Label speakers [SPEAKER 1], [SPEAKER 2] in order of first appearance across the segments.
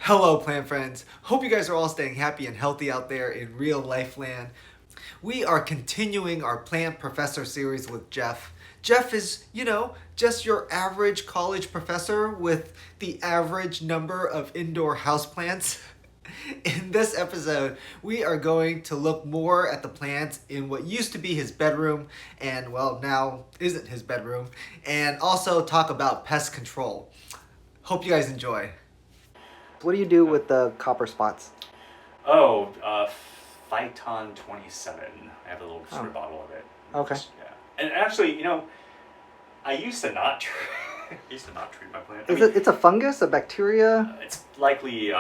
[SPEAKER 1] Hello, plant friends. Hope you guys are all staying happy and healthy out there in real life land. We are continuing our plant professor series with Jeff. Jeff is, just your average college professor with the average number of indoor houseplants. In this episode, we are going to look more at the plants in what used to be his bedroom and, well, now isn't his bedroom, and also talk about pest control. Hope you guys enjoy. What do you do with the copper spots?
[SPEAKER 2] Oh, Phyton 27. I have a little spray bottle of it.
[SPEAKER 1] Okay.
[SPEAKER 2] Yeah. And actually, I used to not treat my plant.
[SPEAKER 1] It's a fungus, a bacteria?
[SPEAKER 2] It's likely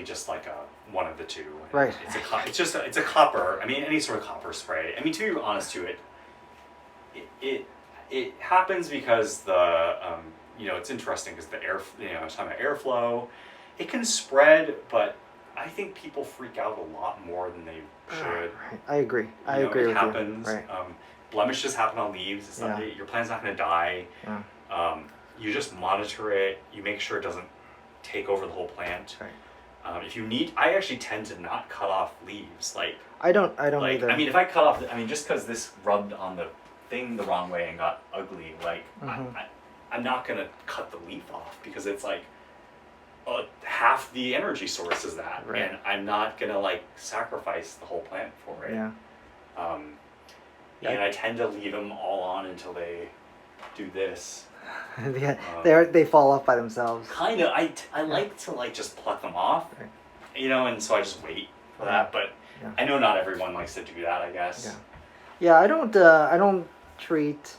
[SPEAKER 2] just like one of the two.
[SPEAKER 1] Right.
[SPEAKER 2] It's a copper. I mean, any sort of copper spray. I mean, to be honest, it happens because it's interesting because the air, it's talking about airflow. It can spread, but I think people freak out a lot more than they should.
[SPEAKER 1] Right. I agree. I agree with
[SPEAKER 2] happens.
[SPEAKER 1] you. Right.
[SPEAKER 2] Blemishes happen on leaves. It's not, your plant's not going to die.
[SPEAKER 1] Yeah.
[SPEAKER 2] You just monitor it. You make sure it doesn't take over the whole plant.
[SPEAKER 1] Right.
[SPEAKER 2] If you need, I actually tend to not cut off leaves.
[SPEAKER 1] I don't either.
[SPEAKER 2] I mean, if I cut off, just because this rubbed on the thing the wrong way and got ugly, I'm not gonna cut the leaf off because it's half the energy source is that,
[SPEAKER 1] right.
[SPEAKER 2] And I'm not gonna sacrifice the whole plant for it.
[SPEAKER 1] Yeah.
[SPEAKER 2] And I tend to leave them all on until they do this.
[SPEAKER 1] Yeah, they fall off by themselves.
[SPEAKER 2] Kind of. I like to just pluck them off,
[SPEAKER 1] right.
[SPEAKER 2] And so I just wait for that. But I know not everyone likes to do that, I guess.
[SPEAKER 1] Yeah. I don't treat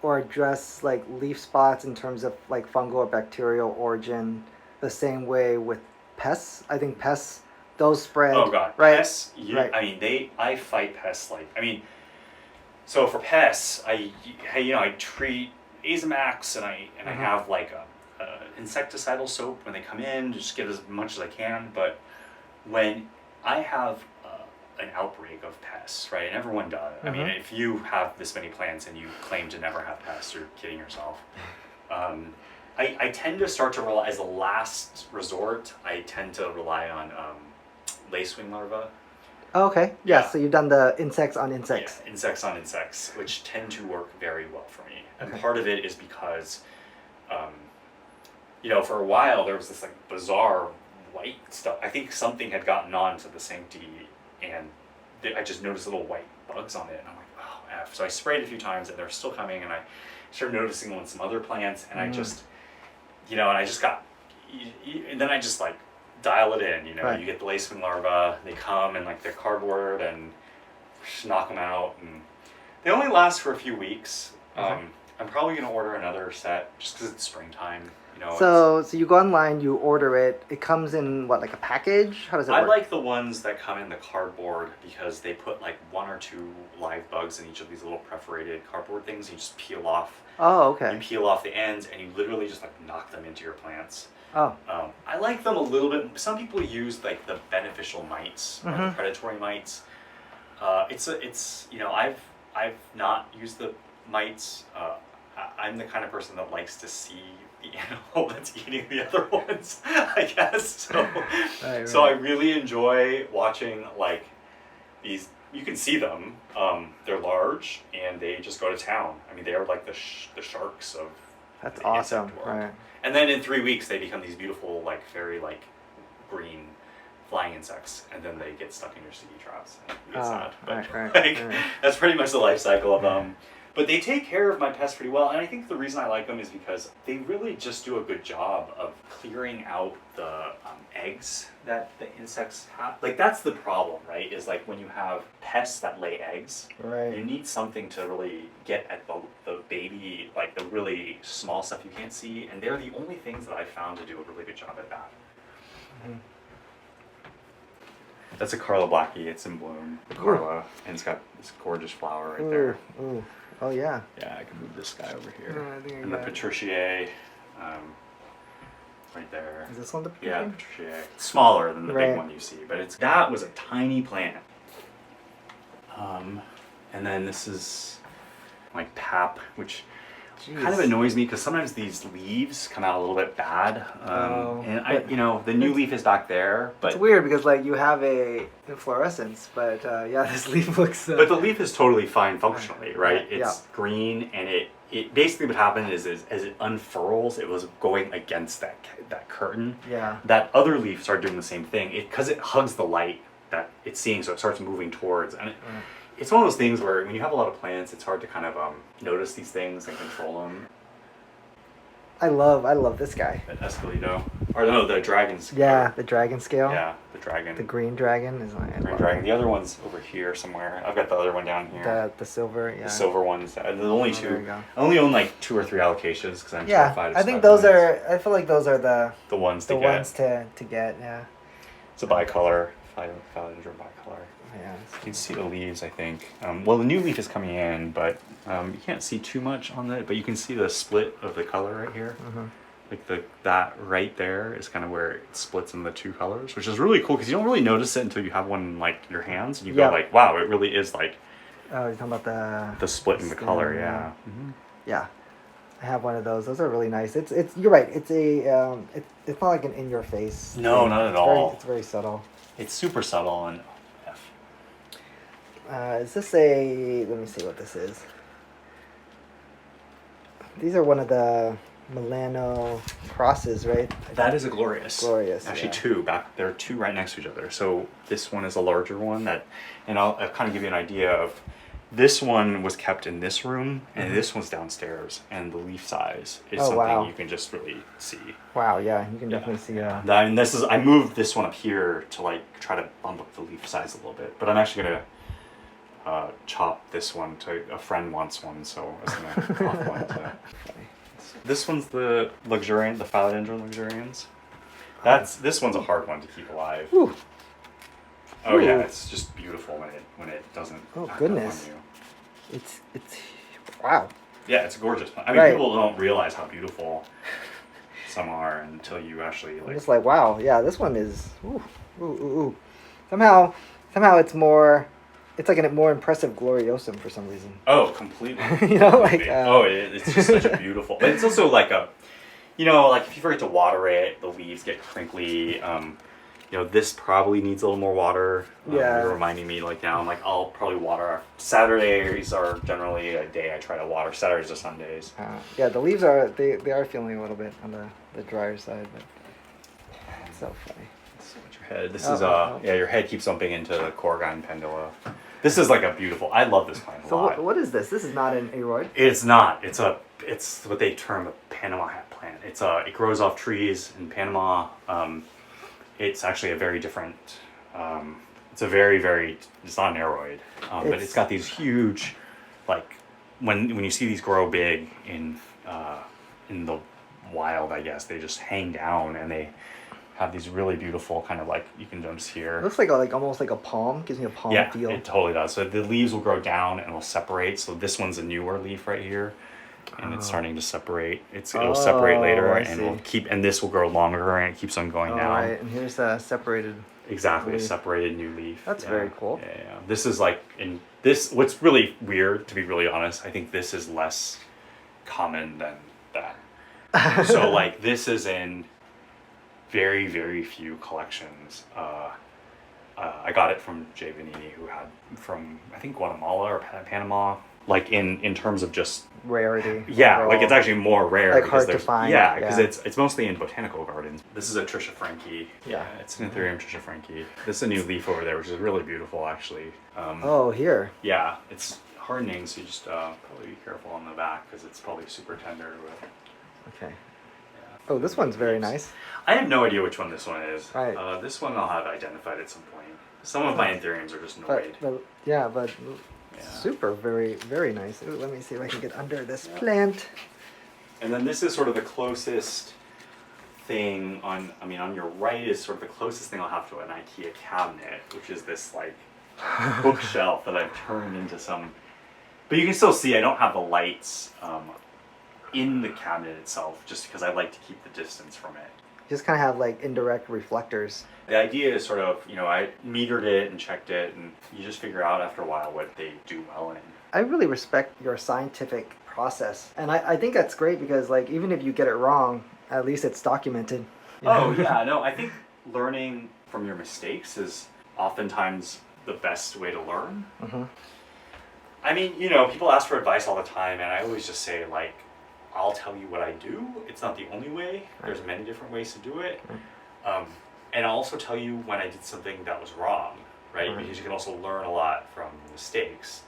[SPEAKER 1] or address leaf spots in terms of fungal or bacterial origin the same way with pests. I think pests, those spread.
[SPEAKER 2] Oh god,
[SPEAKER 1] right?
[SPEAKER 2] Pests.
[SPEAKER 1] Right.
[SPEAKER 2] I fight pests so for pests, I treat Azamax and I have a insecticidal soap when they come in, just get as much as I can. But when I have an outbreak of pests, right, and everyone does. I mean, if you have this many plants and you claim to never have pests, you're kidding yourself. I tend to start to rely, as a last resort, I tend to rely on lacewing larvae.
[SPEAKER 1] Oh, okay. Yeah. So you've done the insects on insects.
[SPEAKER 2] Yeah, insects on insects, which tend to work very well for me. And
[SPEAKER 1] Okay.
[SPEAKER 2] part of it is because, for a while there was this bizarre white stuff. I think something had gotten on to the sanctity, and I just noticed little white bugs on it, and I'm like, oh, F. So I sprayed a few times, and they're still coming, and I started noticing them on some other plants, and I just, and I just got, and then I just dial it in,
[SPEAKER 1] Right.
[SPEAKER 2] You get the lacewing larvae, they come in they're cardboard and knock them out, and they only last for a few weeks.
[SPEAKER 1] Okay.
[SPEAKER 2] I'm probably going to order another set just because it's springtime,
[SPEAKER 1] So you go online, you order it. It comes in what, a package? How does it work?
[SPEAKER 2] I like the ones that come in the cardboard because they put one or two live bugs in each of these little perforated cardboard things. You just peel off.
[SPEAKER 1] Oh, okay.
[SPEAKER 2] You peel off the ends and you literally just knock them into your plants.
[SPEAKER 1] Oh.
[SPEAKER 2] I like them a little bit. Some people use the beneficial mites or the predatory mites. I've not used the mites. I'm the kind of person that likes to see the animal that's eating the other ones, I guess. So,
[SPEAKER 1] right.
[SPEAKER 2] So I really enjoy watching these. You can see them. They're large and they just go to town. I mean, they are the sharks of.
[SPEAKER 1] That's
[SPEAKER 2] the
[SPEAKER 1] awesome.
[SPEAKER 2] insect world.
[SPEAKER 1] Right.
[SPEAKER 2] And then in 3 weeks they become these beautiful very green flying insects, and then they get stuck in your sticky traps. And it gets sad. But
[SPEAKER 1] right.
[SPEAKER 2] That's pretty much the life cycle of them. But they take care of my pests pretty well, and I think the reason I like them is because they really just do a good job of clearing out the eggs that the insects have. That's the problem, right? Is when you have pests that lay eggs,
[SPEAKER 1] Right.
[SPEAKER 2] you need something to really get at the baby, the really small stuff you can't see, and they're the only things that I've found to do a really good job at that.
[SPEAKER 1] Mm-hmm.
[SPEAKER 2] That's a Cattleya Blackie. It's in bloom. The Cattleya, and it's got this gorgeous flower right there.
[SPEAKER 1] Ooh. Oh yeah.
[SPEAKER 2] Yeah, I can move this guy over here.
[SPEAKER 1] No, I think I
[SPEAKER 2] and the
[SPEAKER 1] got it.
[SPEAKER 2] Patriciae, right there.
[SPEAKER 1] Is this one the
[SPEAKER 2] Yeah, the Patriciae. It's smaller than the
[SPEAKER 1] Right.
[SPEAKER 2] big one you see, but that was a tiny plant. And then this is my pap, which kind of annoys me because sometimes these leaves come out a little bit bad. And the new leaf is back there, but
[SPEAKER 1] it's weird because like you have a inflorescence, but yeah, this leaf looks.
[SPEAKER 2] But the leaf is totally fine functionally, right? It's green, and it basically what happened is as it unfurls, it was going against that curtain.
[SPEAKER 1] Yeah.
[SPEAKER 2] That other leaf started doing the same thing because it hugs the light that it's seeing, so it starts moving towards. And it's one of those things where when you have a lot of plants, it's hard to kind of notice these things and control them.
[SPEAKER 1] I love this guy.
[SPEAKER 2] That Escalito, or no, the dragons.
[SPEAKER 1] Yeah, the dragon scale.
[SPEAKER 2] Yeah, the dragon.
[SPEAKER 1] The green dragon is like.
[SPEAKER 2] Green dragon. The other one's over here somewhere. I've got the other one down here.
[SPEAKER 1] The silver. Yeah.
[SPEAKER 2] The silver ones. There's only two.
[SPEAKER 1] There you go.
[SPEAKER 2] I only own like 2 or 3 allocations because I'm terrified of
[SPEAKER 1] I think those are. I feel like those are the
[SPEAKER 2] ones to
[SPEAKER 1] get.
[SPEAKER 2] Ones
[SPEAKER 1] to get. Yeah.
[SPEAKER 2] It's a bicolor. Philodendron bicolor.
[SPEAKER 1] Yeah.
[SPEAKER 2] You can see the leaves, I think. Well, the new leaf is coming in, but you can't see too much on it. But you can see the split of the color right here.
[SPEAKER 1] Mm-hmm.
[SPEAKER 2] Like that right there is kind of where it splits in the 2 colors, which is really cool because you don't really notice it until you have one in like your hands and you go like, wow, it really is like.
[SPEAKER 1] Oh, you're talking about
[SPEAKER 2] the split in the color, yeah.
[SPEAKER 1] Mm-hmm. Yeah, I have one of those. Those are really nice. It's you're right. It's a it's not like an in your face.
[SPEAKER 2] No, not at all.
[SPEAKER 1] It's very subtle.
[SPEAKER 2] It's super subtle and.
[SPEAKER 1] Is this a? Let me see what this is. These are one of the Milano crosses, right?
[SPEAKER 2] That is a glorious.
[SPEAKER 1] Glorious.
[SPEAKER 2] Actually, 2 back. There are 2 right next to each other. So this one is a larger one and I'll kind of give you an idea of. This one was kept in this room, and this one's downstairs. And the leaf size is something you can just really see.
[SPEAKER 1] Wow, yeah, you can definitely see.
[SPEAKER 2] And I moved this one up here to like try to bump up the leaf size a little bit, but I'm actually gonna chop this one. A friend wants one, so I was gonna off one to. This one's the luxuriant, the philodendron luxurians. This one's a hard one to keep alive.
[SPEAKER 1] Ooh.
[SPEAKER 2] Oh yeah, it's just beautiful when it doesn't.
[SPEAKER 1] Oh goodness. It's wow.
[SPEAKER 2] Yeah, it's a gorgeous plant. I mean, people don't realize how beautiful some are until you actually like.
[SPEAKER 1] I'm just like wow, yeah, this one is ooh. Somehow it's more. It's like a more impressive gloriosum for some reason.
[SPEAKER 2] Oh, completely.
[SPEAKER 1] It's
[SPEAKER 2] just such a beautiful. But it's also like like if you forget to water it, the leaves get crinkly. This probably needs a little more water. You're reminding me like now. I'm like, I'll probably water. Saturdays are generally a day I try to water. Saturdays or Sundays.
[SPEAKER 1] Yeah, the leaves are they are feeling a little bit on the drier side, but it's so funny.
[SPEAKER 2] Your head. This is your head keeps bumping into the Corgan pendula. This is like a beautiful. I love this plant a lot.
[SPEAKER 1] So what is this? This is not an aroid.
[SPEAKER 2] It's not. It's what they term a Panama hat plant. It grows off trees in Panama. It's actually a very different. It's a very very. It's not an aroid, but it's got these huge, like when you see these grow big in the wild, I guess they just hang down and they have these really beautiful kind of like you can just hear.
[SPEAKER 1] It looks like almost like a palm. Gives me a palm feel.
[SPEAKER 2] Yeah, it totally does. So the leaves will grow down and will separate. So this one's a newer leaf right here, and it's starting to separate. It'll separate later, and will keep. And this will grow longer, and it keeps on going down.
[SPEAKER 1] Right, and here's a separated.
[SPEAKER 2] Exactly, a separated new leaf.
[SPEAKER 1] That's very cool.
[SPEAKER 2] Yeah. This is like in this. What's really weird, to be really honest, I think this is less common than that. So like this is in very, very few collections. I got it from Jay Vanini, who had from I think Guatemala or Panama. Like in terms of just
[SPEAKER 1] rarity.
[SPEAKER 2] Yeah, like it's actually more rare.
[SPEAKER 1] Like hard to find.
[SPEAKER 2] Yeah, because it's mostly in botanical gardens. This is a Trisha Frankie.
[SPEAKER 1] Yeah,
[SPEAKER 2] it's an Ethereum Trisha Frankie. This is a new leaf over there, which is really beautiful actually.
[SPEAKER 1] Here.
[SPEAKER 2] Yeah, it's hardening, so you just probably be careful on the back because it's probably super tender.
[SPEAKER 1] Okay. Oh, this one's very nice.
[SPEAKER 2] I have no idea which one this one is.
[SPEAKER 1] Right.
[SPEAKER 2] This one I'll have identified at some point. Some of my Ethereums are just Noid.
[SPEAKER 1] But super, very, very nice. Ooh, let me see if I can get under this plant.
[SPEAKER 2] And then this is sort of the closest thing on your right is sort of the closest thing I'll have to an IKEA cabinet, which is this like bookshelf that I've turned into some. But you can still see I don't have the lights in the cabinet itself, just because I like to keep the distance from it.
[SPEAKER 1] You just kind of have like indirect reflectors.
[SPEAKER 2] The idea is sort of, I metered it and checked it, and you just figure out after a while what they do well in.
[SPEAKER 1] I really respect your scientific
[SPEAKER 3] process. And I think that's great because like even if you get it wrong, at least it's documented. you
[SPEAKER 2] Oh
[SPEAKER 3] know?
[SPEAKER 2] yeah, no, I think learning from your mistakes is oftentimes the best way to learn.
[SPEAKER 3] Mm-hmm.
[SPEAKER 2] I mean, you know, people ask for advice all the time, and I always just say, like, I'll tell you what I do. It's not the only way. There's many different ways to do it. And I'll also tell you when I did something that was wrong, right? Because you can also learn a lot from mistakes.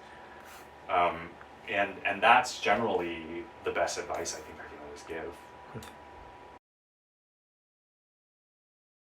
[SPEAKER 2] And that's generally the best advice I think I can always give.